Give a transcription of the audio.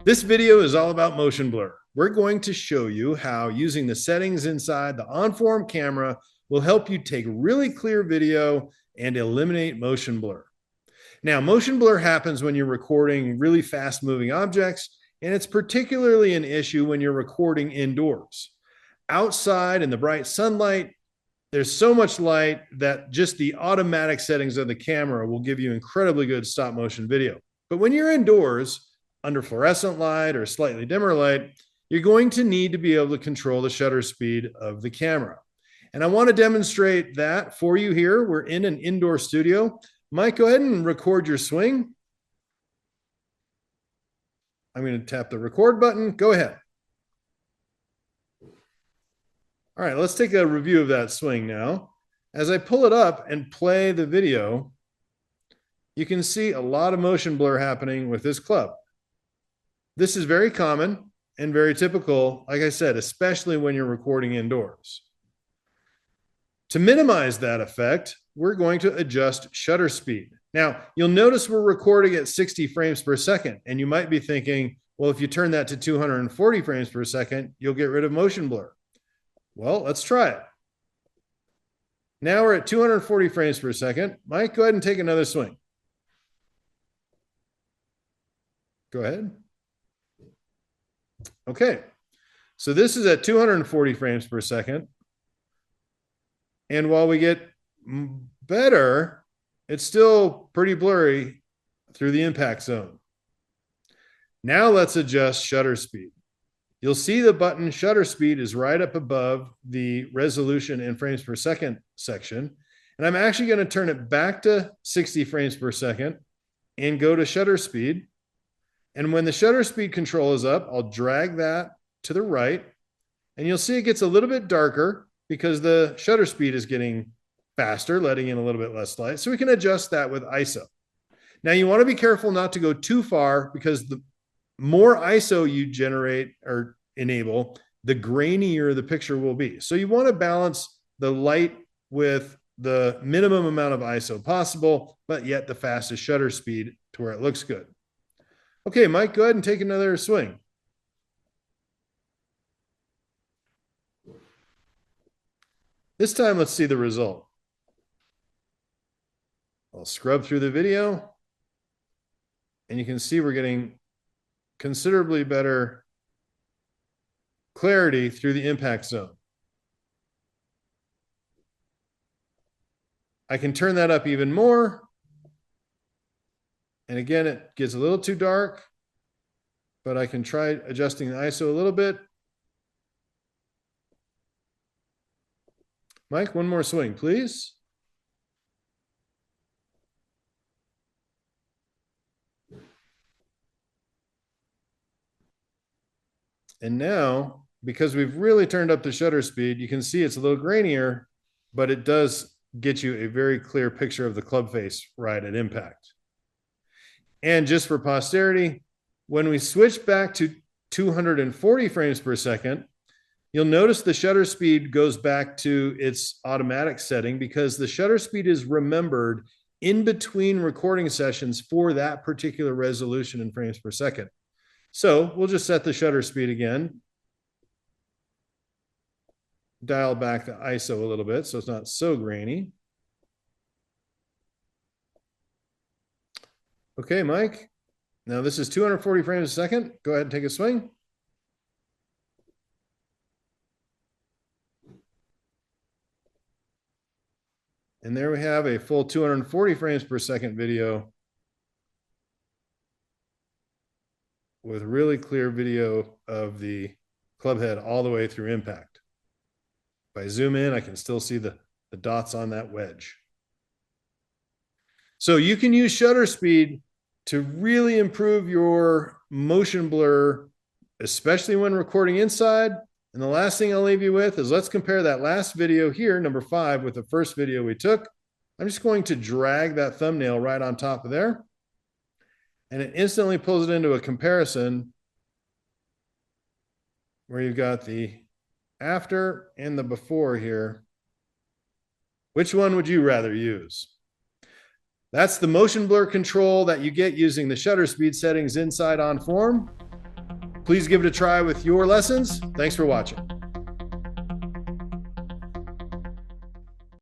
This video is all about motion blur. We're going to show you how using the settings inside the Onform camera will help you take really clear video and eliminate motion blur. Now, motion blur happens when you're recording really fast moving objects, and it's particularly an issue when you're recording indoors. Outside in the bright sunlight, there's so much light that just the automatic settings of the camera will give you incredibly good stop motion video. But when you're indoors, under fluorescent light or slightly dimmer light, you're going to need to be able to control the shutter speed of the camera. And I want to demonstrate that for you here. We're in an indoor studio. Mike, go ahead and record your swing. I'm going to tap the record button. Go ahead. All right, let's take a review of that swing now. As I pull it up and play the video, you can see a lot of motion blur happening with this club. This is very common and very typical, like I said, especially when you're recording indoors. To minimize that effect, we're going to adjust shutter speed. Now, you'll notice we're recording at 60 frames per second, and you might be thinking, well, if you turn that to 240 frames per second, you'll get rid of motion blur. Well, let's try it. Now we're at 240 frames per second. Mike, go ahead and take another swing. Go ahead. Okay, so this is at 240 frames per second. And while we get better, it's still pretty blurry through the impact zone. Now let's adjust shutter speed. You'll see the button shutter speed is right up above the resolution in frames per second section. And I'm actually going to turn it back to 60 frames per second and go to shutter speed. And when the shutter speed control is up, I'll drag that to the right. And you'll see it gets a little bit darker because the shutter speed is getting faster, letting in a little bit less light. So we can adjust that with ISO. Now you want to be careful not to go too far because the more ISO you generate or enable, the grainier the picture will be. So you want to balance the light with the minimum amount of ISO possible, but yet the fastest shutter speed to where it looks good. Okay, Mike, go ahead and take another swing. This time, let's see the result. I'll scrub through the video, and you can see we're getting considerably better clarity through the impact zone. I can turn that up even more. And again, it gets a little too dark, but I can try adjusting the ISO a little bit. Mike, one more swing, please. And now, because we've really turned up the shutter speed, you can see it's a little grainier, but it does get you a very clear picture of the club face right at impact. And just for posterity, when we switch back to 240 frames per second, you'll notice the shutter speed goes back to its automatic setting because the shutter speed is remembered in between recording sessions for that particular resolution in frames per second. So we'll just set the shutter speed again. Dial back the ISO a little bit so it's not so grainy. Okay, Mike. Now this is 240 frames a second. Go ahead and take a swing. And there we have a full 240 frames per second video with really clear video of the club head all the way through impact. If I zoom in, I can still see the dots on that wedge. So you can use shutter speed to really improve your motion blur, especially when recording inside. And the last thing I'll leave you with is let's compare that last video here, number 5, with the first video we took. I'm just going to drag that thumbnail right on top of there. And it instantly pulls it into a comparison where you've got the after and the before here. Which one would you rather use? That's the motion blur control that you get using the shutter speed settings inside Onform. Please give it a try with your lessons. Thanks for watching.